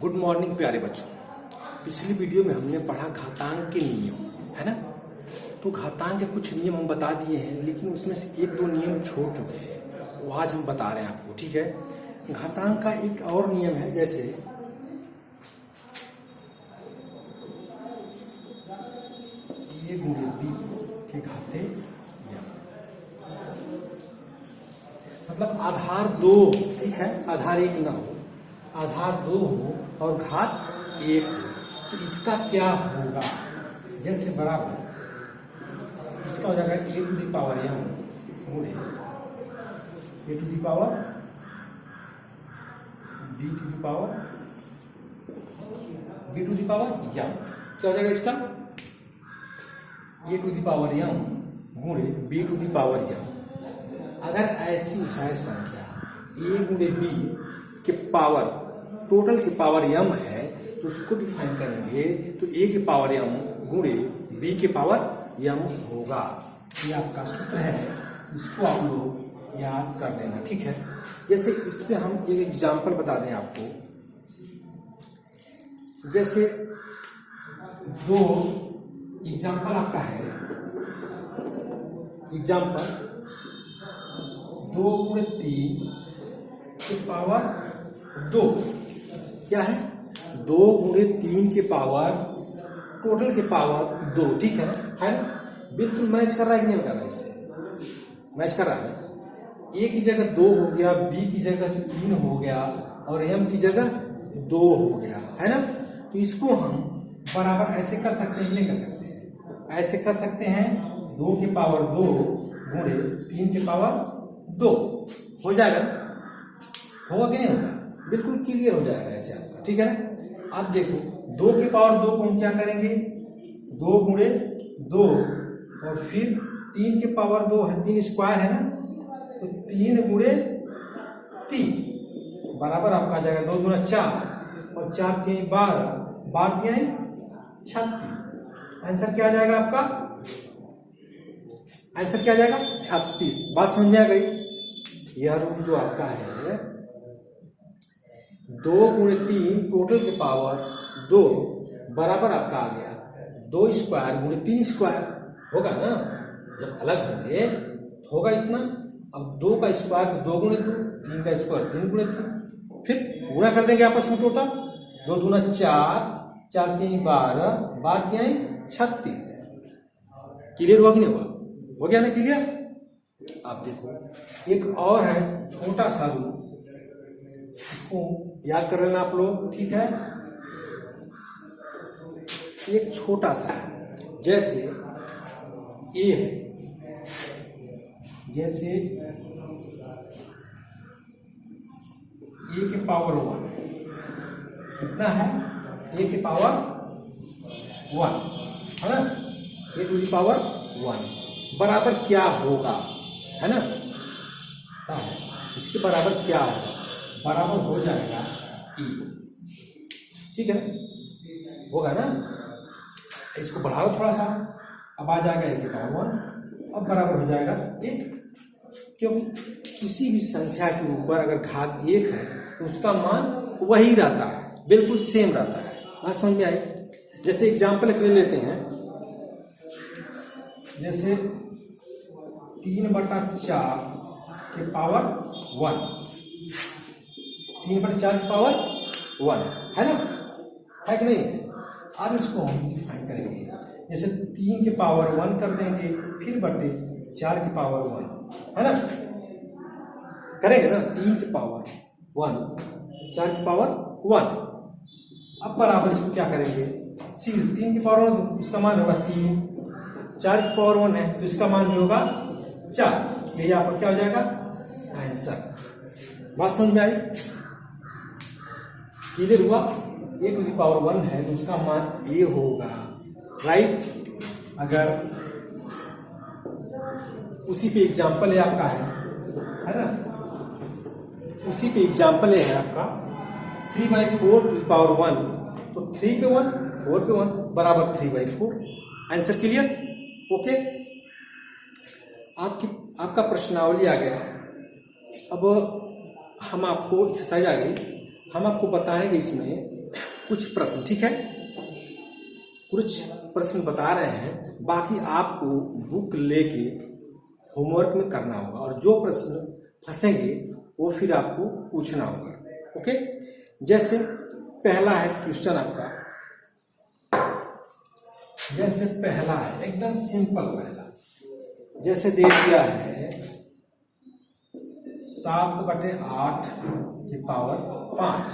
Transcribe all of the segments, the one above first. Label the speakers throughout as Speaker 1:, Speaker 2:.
Speaker 1: Good morning प्यारे बच्चों। पिछली वीडियो में हमने पढ़ा घातांक के नियम, है ना। तो घातांक के कुछ नियम हम बता दिए हैं, लेकिन उसमें से एक दो नियम छोड़ चुके हैं, वो आज हम बता रहे हैं आपको, ठीक है। घातांक का एक और नियम है, जैसे ये गुणे बी के घाते या, मतलब आधार दो, ठीक है, आधार एक ना हो, आधार दो हो और घात एक हो, तो इसका क्या होगा। जैसे बराबर इसका हो जाएगा a to the power m गुणे a to the power b to the power b to the power m. क्या हो जाएगा इसका, a to the power m गुणे b to the power m. अगर ऐसी है संख्या ए गुणे बी के पावर, टोटल की पावर m है, तो उसको डिफाइन करेंगे तो a के पावर m गुणे b के पावर m होगा। ये आपका सूत्र है, इसको आप लोग याद कर लेना, ठीक है। जैसे इस पे हम एक एग्जांपल बता दें आपको। जैसे दो एग्जांपल आपका है, एग्जांपल 2 गुणे 3 के पावर 2, क्या है 2 गुणे 3 के पावर टोटल के पावर 2, ठीक है ना। बिल्कुल मैच कर रहा है कि नहीं कर रहा है, इससे मैच कर रहा है। ए की जगह 2 हो गया, बी की जगह 3 हो गया और एम की जगह 2 हो गया, है ना। तो इसको हम बराबर ऐसे कर सकते हैं, ये कर सकते हैं, ऐसे कर सकते हैं 2 के पावर 2 गुणे 3 के पावर 2 हो जाएगा ना, होगा कि नहीं होगा, बिल्कुल क्लियर हो जाएगा ऐसे आपका, ठीक है ना। आप देखो 2 के पावर 2 को हम क्या करेंगे, 2 गुणे 2 और फिर 3 के पावर 2 है, 3 स्क्वायर है ना, तो 3 गुणे 3 बराबर आपका आ जाएगा 2 गुना 4 और 4 3 12, 12 3 36। आंसर क्या आ जाएगा आपका, आंसर क्या आ जाएगा 36। बात समझ में आ गई। यह रूप जो आपका है 2 गुणे 3 टोटल के पावर 2 बराबर आपका आ गया 2 स्क्वायर गुणे 3 स्क्वायर, होगा ना। जब अलग होंगे तो होगा इतना। अब 2 का स्क्वायर तो 2 गुणे 2, 3 का स्क्वायर 3 गुणे 3, फिर गुणा कर देंगे आपस में टोटल, 2 दूना 4, 4 3 12, 12 3 36। क्लियर हुआ कि नहीं हुआ, हो गया ना क्लियर। आप देखो एक और है छोटा सा रूप, इसको याद कर लेना आप लोग, ठीक है। एक छोटा सा है, जैसे ए है, जैसे ए के पावर 1 कितना है, ए के पावर 1 है ना, ए टू दी पावर 1 बराबर क्या होगा, है ना। इसके बराबर क्या होगा, बराबर हो जाएगा e, ठीक है ना, होगा ना। इसको बढ़ाओ थोड़ा सा, अब आ जाएगा ए के पावर 1, अब बराबर हो जाएगा 1, क्योंकि किसी भी संख्या के ऊपर अगर घात 1 है तो उसका मान वही रहता है, बिल्कुल सेम रहता है। बात समझ में आई। जैसे एग्जाम्पल ले लेते हैं, जैसे 3/4 के पावर 1, 3/4 के पावर 1 है ना, है कि नहीं। अब इसको हम डिफाइन करेंगे, जैसे 3 के पावर 1 कर देंगे, फिर बटे 4 के पावर 1, है ना, करेंगे ना। 3 के पावर 1, 4 के पावर 1, अब बराबर इसको क्या करेंगे, सीधे 3 के पावर 1 तो इसका मान होगा 3, 4 के पावर 1 है तो इसका मान भी होगा 4। ये यहाँ पर क्या हो जाएगा आंसर। बात समझ में आई, क्लियर हुआ। ए टू दी पावर 1 है तो उसका मान ए होगा, राइट। अगर उसी पे एग्जाम्पल है आपका, है ना, उसी पे एग्जाम्पल है आपका 3/4 टू दी पावर 1, तो 3 पे 1, 4 पे 1 बराबर 3/4। Answer clear, okay. आपका प्रश्नावली आ गया। अब हम आपको एक्सरसाइज आ गई, हम आपको बताएंगे इसमें कुछ प्रश्न, ठीक है, कुछ प्रश्न बता रहे हैं, बाकी आपको बुक लेके होमवर्क में करना होगा और जो प्रश्न फंसेंगे वो फिर आपको पूछना होगा। ओके, जैसे पहला है क्वेश्चन आपका, जैसे पहला है एकदम सिंपल पहला, जैसे दे दिया है 7/8 की पावर 5।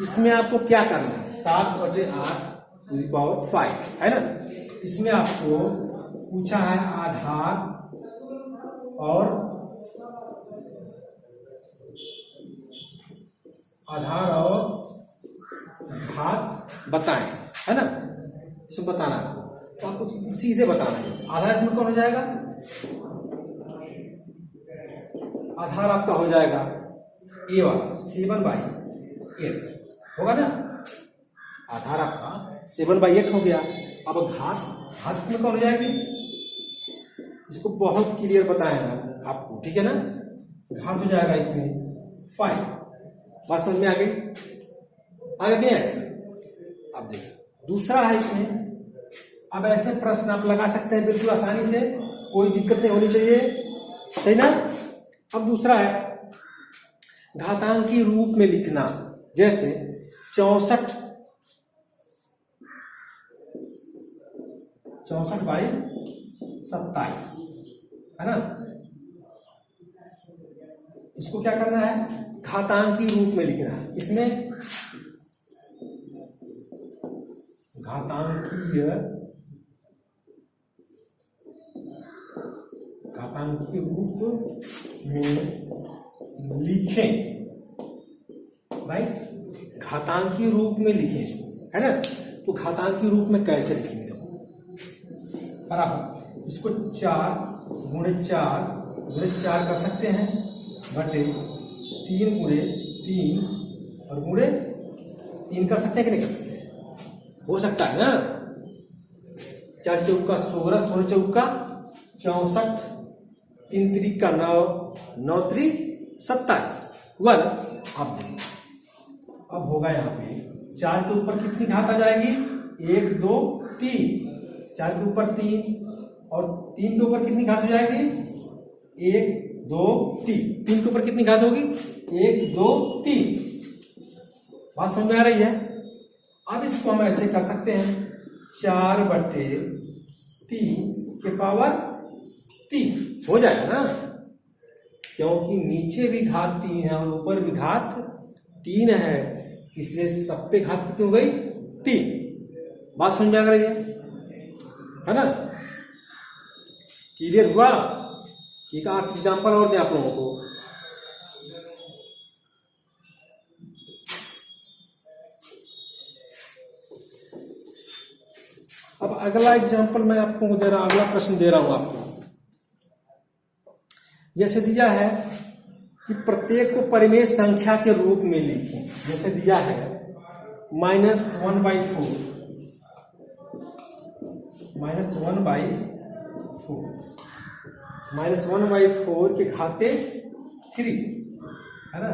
Speaker 1: इसमें आपको क्या करना है, 7/8 टू दी पावर 5 है ना। इसमें आपको पूछा है आधार और घात बताएं, है ना, इसमें बताना है तो आपको सीधे बताना है। जैसे आधार इसमें कौन हो जाएगा, आधार आपका हो जाएगा ए वाला 7/8 होगा ना, आधार आपका 7/8 हो गया। अब घात इसमें कौन हो जाएगी, इसको बहुत क्लियर बताया है आपको, ठीक है ना, घात हो जाएगा इसमें 5। बात समझ में आ गई, आगे क्या है। अब देखिए दूसरा है इसमें, अब ऐसे प्रश्न आप लगा सकते हैं बिल्कुल आसानी से, कोई दिक्कत नहीं होनी चाहिए, सही ना। अब दूसरा है घातांकी रूप में लिखना, जैसे 64/27 है ना। इसको क्या करना है, घातांकी रूप में लिखना है। इसमें घातांकीय रूप में लिखें, राइट, घातांकीय रूप में लिखें इसको, है ना। तो घातांकीय रूप में कैसे लिखेंगे, देखो बराबर, इसको 4x4 कर सकते हैं, बटे 3x3 और गुणे 3 कर सकते हैं कि नहीं कर सकते, हो सकता है ना। 4 चौका 16, 16 चौका 64, 3 त्रिक का 9, 9 त्रिक 27 वन। अब देखो अब होगा यहाँ पे 4 के ऊपर कितनी घात आ जाएगी, 1 2 3, 4 के ऊपर 3 और 3 के ऊपर कितनी घात हो जाएगी, 1 2 3, 3 के ऊपर कितनी घात होगी, 1 2 3। बात समझ में आ रही है। अब इसको हम ऐसे कर सकते हैं 4/3 के पावर 3 हो जाएगा ना, क्योंकि नीचे भी घात 3 है और ऊपर भी घात 3 है, इसलिए सब पे घात कितनी हो गई, 3। बात समझ में आ रही है ना, क्लियर हुआ। एक एग्जाम्पल और दें आप लोगों को, अब अगला एग्जाम्पल मैं आपको दे रहा हूं, अगला प्रश्न दे रहा हूं आपको। जैसे दिया है कि प्रत्येक को परिमेय संख्या के रूप में लिखें, जैसे दिया है -1/4 -1/4 के घाते 3 है ना।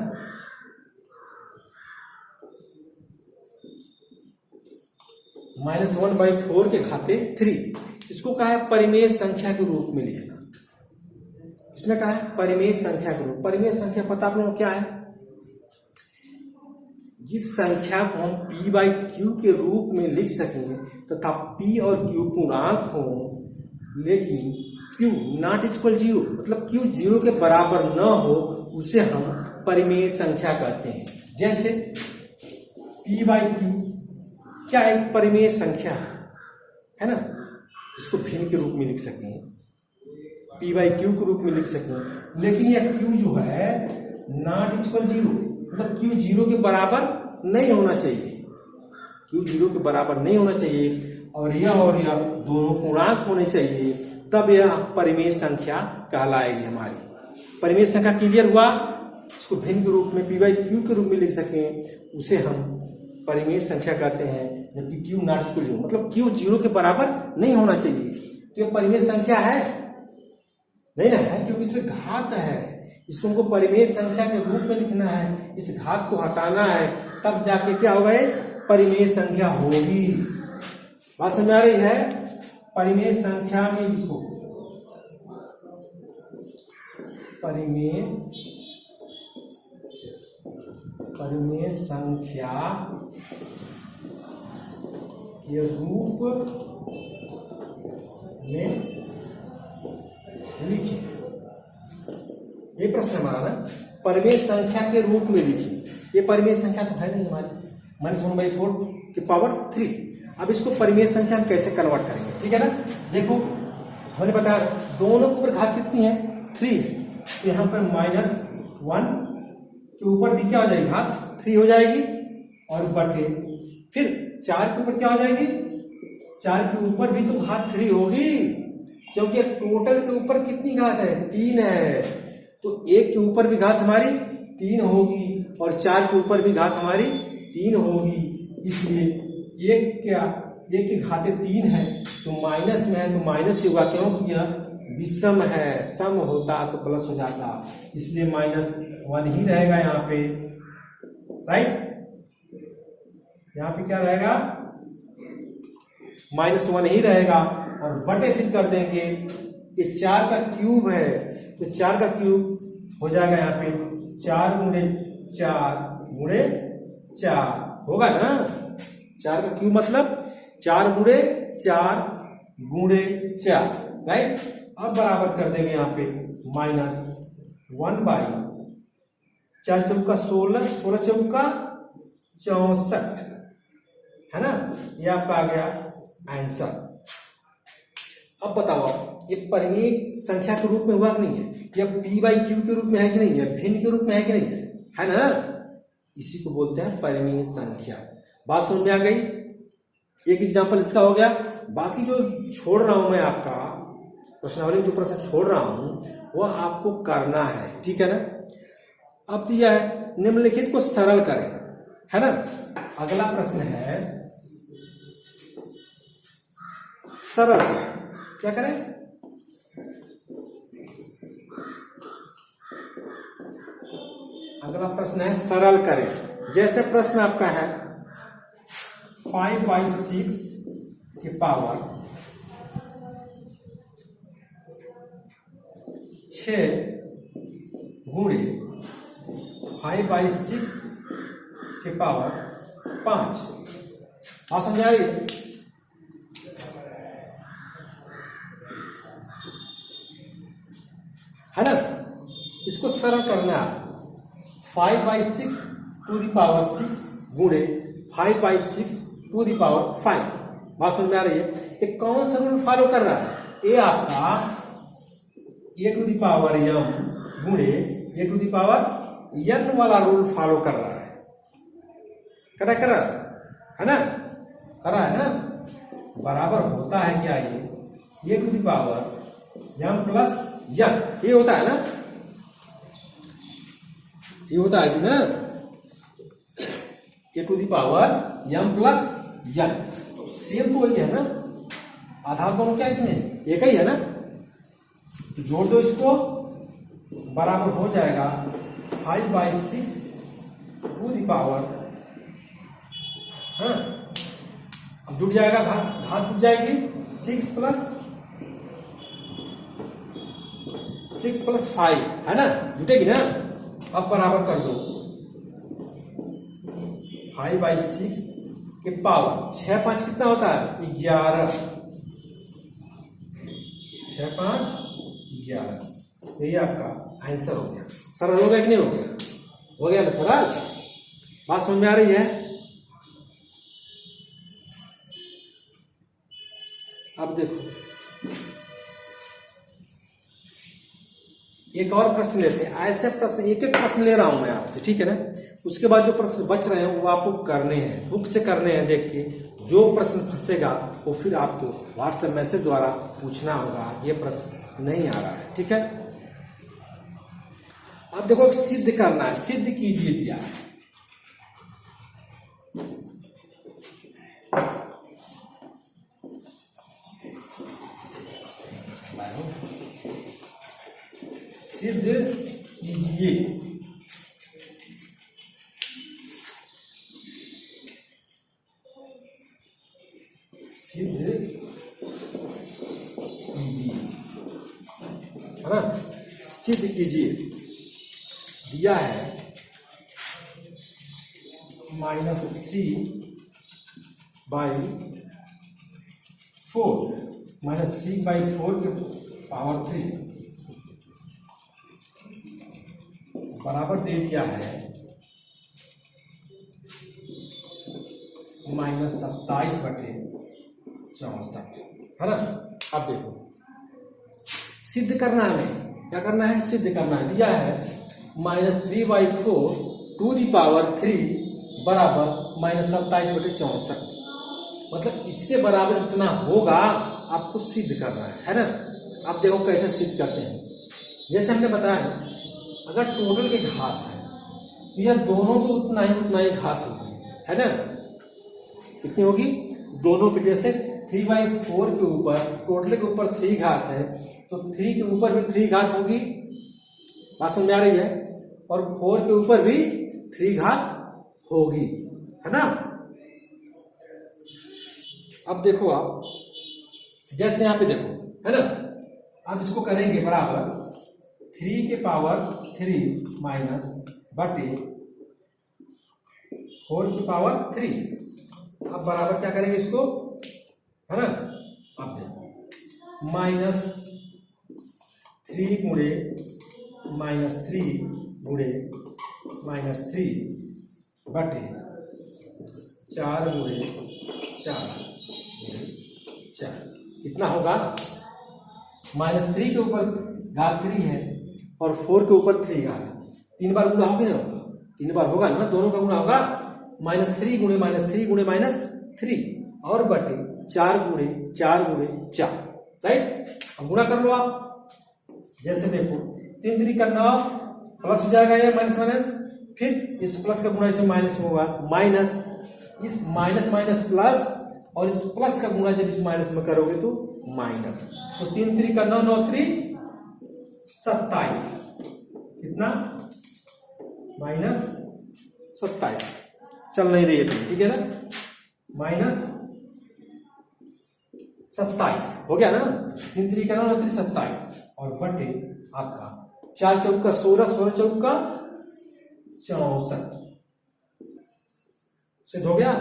Speaker 1: -1/4 के घाते 3, इसको कहा है परिमेय संख्या के रूप में लिखना। इसमें कहा है परिमेय संख्या के रूप। परिमेय संख्या पता आप लोगों को क्या है, जिस संख्या को हम p/q के रूप में लिख सकें तथा p और q पूर्णांक हो, लेकिन q नॉट इक्वल 0, मतलब q 0 के बराबर न हो, उसे हम परिमेय संख्या कहते हैं। जैसे p/q क्या एक परिमेय संख्या है ना, इसको भिन्न के रूप में लिख सकते हैं, p/q के रूप में लिख सकते हैं, लेकिन यह q जो है नॉट इक्वल 0, मतलब q 0 के बराबर नहीं होना चाहिए, q 0 के बराबर नहीं होना चाहिए, और यह दोनों पूर्णांक होने चाहिए, तब यह परिमेय संख्या कहलाएगी हमारी। परिमेय संख्या क्लियर हुआ। इसको भिन्न के रूप में p/q के रूप में लिख सकें, उसे हम परिमेय संख्या कहते हैं, जबकि q नॉट इक्वल 0, मतलब q 0 के बराबर नहीं होना चाहिए। तो यह परिमेय संख्या है नहीं ना, है क्योंकि इसमें घात है, इसको हमको परिमेय संख्या के रूप में लिखना है, इस घात को हटाना है, तब जाके क्या होगा, ये परिमेय संख्या होगी। बात समझ आ रही है? परिमेय संख्या में लिखो, परिमेय संख्या के रूप में लिखिए। ये प्रश्न हमारा ना, परिमेय संख्या के रूप में लिखिए। ये परिमेय संख्या तो है नहीं हमारी, -1/4 की पावर 3। अब इसको परिमेय संख्या में कैसे कन्वर्ट करेंगे, ठीक है ना। देखो मैंने बताया दोनों के ऊपर घात कितनी है, 3 है, तो यहाँ पर -1 के ऊपर भी क्या हो जाएगी, घात 3 हो जाएगी, और बटे फिर 4 के ऊपर क्या हो जाएगी, 4 के ऊपर भी तो घात 3 होगी, क्योंकि टोटल के ऊपर कितनी घात है, 3 है, तो 1 के ऊपर भी घात हमारी 3 होगी, और 4 के ऊपर भी घात हमारी 3 होगी। इसलिए 1 की घाते 3 है, तो माइनस में है तो माइनस ही होगा, क्योंकि यह विषम है, सम होता तो प्लस हो जाता, इसलिए -1 ही रहेगा यहाँ पे, राइट। यहाँ पे क्या रहेगा, -1 ही रहेगा, और बटे फिर कर देंगे, ये 4 का क्यूब है, तो 4 का क्यूब हो जाएगा यहाँ पे 4 गुणे 4 होगा ना। 4 का क्यूब मतलब 4 गुणे 4 गुणे 4, राइट। अब बराबर कर देंगे यहाँ पे -1/4 चौका 16, 16 चौका 64, है ना। ये आपका आ गया आंसर। अब बताओ ये परिमेय संख्या के रूप में हुआ कि नहीं है, या p/q के रूप में है कि नहीं है, भिन्न के रूप में है कि नहीं है ना। इसी को बोलते हैं परिमेय संख्या। बात समझ में आ गई। एक एग्जांपल इसका हो गया, बाकी जो छोड़ रहा हूं मैं आपका प्रश्नावली में जो प्रश्न छोड़ रहा हूं वो आपको करना है, ठीक है ना। अब दिया है निम्नलिखित को सरल करें, है ना। अगला प्रश्न है सरल करें, क्या करें, अगला प्रश्न है सरल करें। जैसे प्रश्न आपका है 5/6 की पावर 6 गुणे 5/6 की पावर 5। आप समझा रही है ना। इसको सरल करना है, 5/6 टू द पावर 6 गुणे 5/6 टू द पावर 5। बात समझ में आ रही है। ये कौन सा रूल फॉलो कर रहा है, ये आपका a to the power m गुणे a to the power n वाला रूल फॉलो कर रहा है, कर रहा है ना, कर रहा है ना। बराबर होता है क्या, ये a to the power m plus n, ये होता है ना, ये होता है जी ना, a to the power m plus n। तो सेम तो वही है ना, आधार दोनों क्या इसमें एक ही है ना, तो जोड़ दो इसको, बराबर हो जाएगा 5/6 टू द पावर, हाँ अब जुड़ जाएगा, घात जुड़ जाएगी 6 प्लस 5, है ना, जुटेगी ना। अब बराबर कर दो 5/6 के पावर 6 5 कितना होता है 11, 6 5 11, यही आपका आंसर हो गया। सरल हो गया कि नहीं हो गया, हो गया ना सरल। बात समझ में आ रही है। अब देखो एक और प्रश्न लेते हैं, ऐसे प्रश्न एक एक प्रश्न ले रहा हूं मैं आपसे, ठीक है ना। उसके बाद जो प्रश्न बच रहे हैं वो आपको करने हैं, बुक से करने हैं, देख के जो प्रश्न फंसेगा वो फिर आपको व्हाट्सएप मैसेज द्वारा पूछना होगा, ये प्रश्न नहीं आ रहा है, ठीक है। अब देखो सिद्ध करना है, सिद्ध कीजिए दिया है। सिद्ध कीजिए कीजिए। सिद्ध कीजिए, है ना, सिद्ध कीजिए। दिया है -3/4, -3/4 के पावर 3 बराबर दे दिया है -27/64, है ना। अब देखो सिद्ध करना है हमें, क्या करना है, सिद्ध करना है। दिया है -3/4 टू दी पावर 3 बराबर -27/64, मतलब इसके बराबर इतना होगा, आपको सिद्ध करना है ना। अब देखो कैसे सिद्ध करते हैं। जैसे हमने बताया अगर टोटल के घात है तो यह दोनों को उतना ही घात होगी, है ना। कितनी होगी, दोनों के, जैसे 3/4 के ऊपर टोटल के ऊपर 3 घात है तो 3 के ऊपर भी 3 घात होगी, बात समझ में आ रही है, और 4 के ऊपर भी 3 घात होगी, है ना। अब देखो आप, जैसे यहां पे देखो, है ना, अब इसको करेंगे बराबर 3 के पावर 3 माइनस बटे 4 की पावर 3। अब बराबर क्या करेंगे इसको, है ना। अब देखो -3 गुणे -3 गुणे -3 बटे 4 गुणे 4 गुणे 4, कितना होगा, -3 के ऊपर घात 3 है और 4 के ऊपर 3 घात है, 3 बार गुणा होगा ना, होगा 3 बार होगा ना, दोनों का गुणा होगा, -3 गुणे -3 गुणे -3 और बटे 4 गुणे 4 गुणे 4, राइट। अब गुणा कर लो आप, जैसे देखो 3 3 का 9 प्लस हो जाएगा ये माइनस माइनस, फिर इस प्लस का गुणा इसमें माइनस में होगा, माइनस इस माइनस माइनस प्लस, और इस प्लस का गुणा जब इस माइनस में करोगे तो माइनस, तो 3 3 का 9 9 3 27, कितना, -27, चल नहीं रही है, ठीक है ना, -27 हो गया ना, 3 3 का 9 9 3 27 और बटे आपका 4 चौका 16 16 चौका 64, सिद्ध हो गया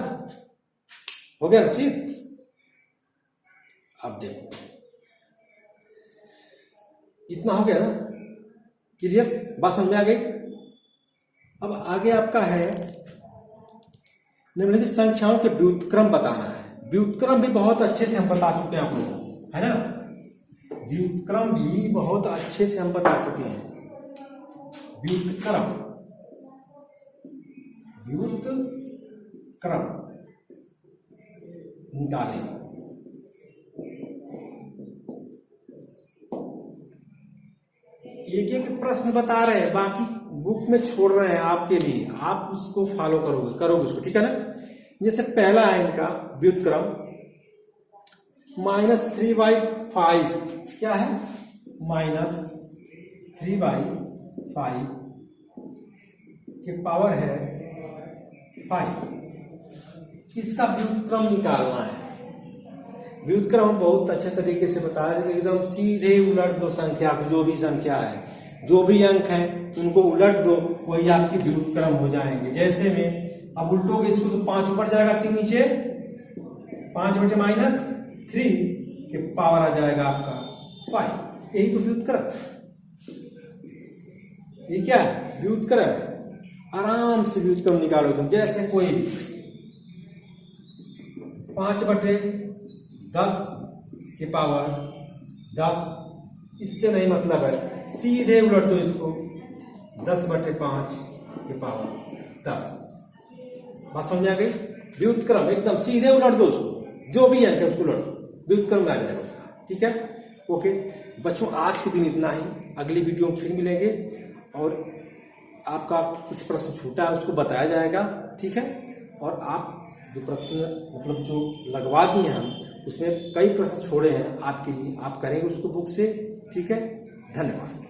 Speaker 1: रसीद। अब देखो इतना हो गया ना, क्लियर, बात समझ में आ गई। अब आगे आपका है निम्नलिखित संख्याओं के व्युत्क्रम बताना है। व्युत्क्रम भी बहुत अच्छे से हम बता चुके हैं आप लोगों को, है ना, व्युत्क्रम भी बहुत अच्छे से हम बता चुके हैं। व्युत्क्रम निकालें, एक एक प्रश्न बता रहे हैं, बाकी बुक में छोड़ रहे हैं आपके लिए, आप उसको फॉलो करोगे उसको, ठीक है ना। जैसे पहला है इनका व्युत्क्रम -3/5, क्या है, -3/5 के पावर है 5, इसका व्युत्क्रम निकालना है। व्युत्क्रम हम बहुत अच्छे तरीके से बताया है, एकदम सीधे उलट दो संख्या को, जो भी संख्या है, जो भी अंक है उनको उलट दो, वही आपकी व्युत्क्रम हो जाएंगे। जैसे में अब उल्टोगे इसको तो 5 ऊपर जाएगा 3 नीचे, 5 बटे -3 के पावर आ जाएगा आपका 5, यही तो व्युत्क्रम, ये क्या है, व्युत्क्रम है। आराम से व्युत्क्रम निकालो तुम, जैसे कोई भी 5 बटे 10 के पावर 10, इससे नहीं मतलब है, सीधे उलट दो इसको, 10 बटे 5 के पावर 10, बात समझ आ गई। व्युत्क्रम एकदम सीधे उलट दो उसको, जो भी अंक है उसको उलट दो, व्युत्क्रम आ जाएगा उसका, ठीक है। ओके बच्चों, आज के दिन इतना ही, अगली वीडियो में फिर मिलेंगे और आपका कुछ प्रश्न छूटा है उसको बताया जाएगा, ठीक है। और आप जो प्रश्न मतलब जो लगवा दिए हम, उसमें कई प्रश्न छोड़े हैं आपके लिए, आप करेंगे उसको बुक से, ठीक है। धन्यवाद।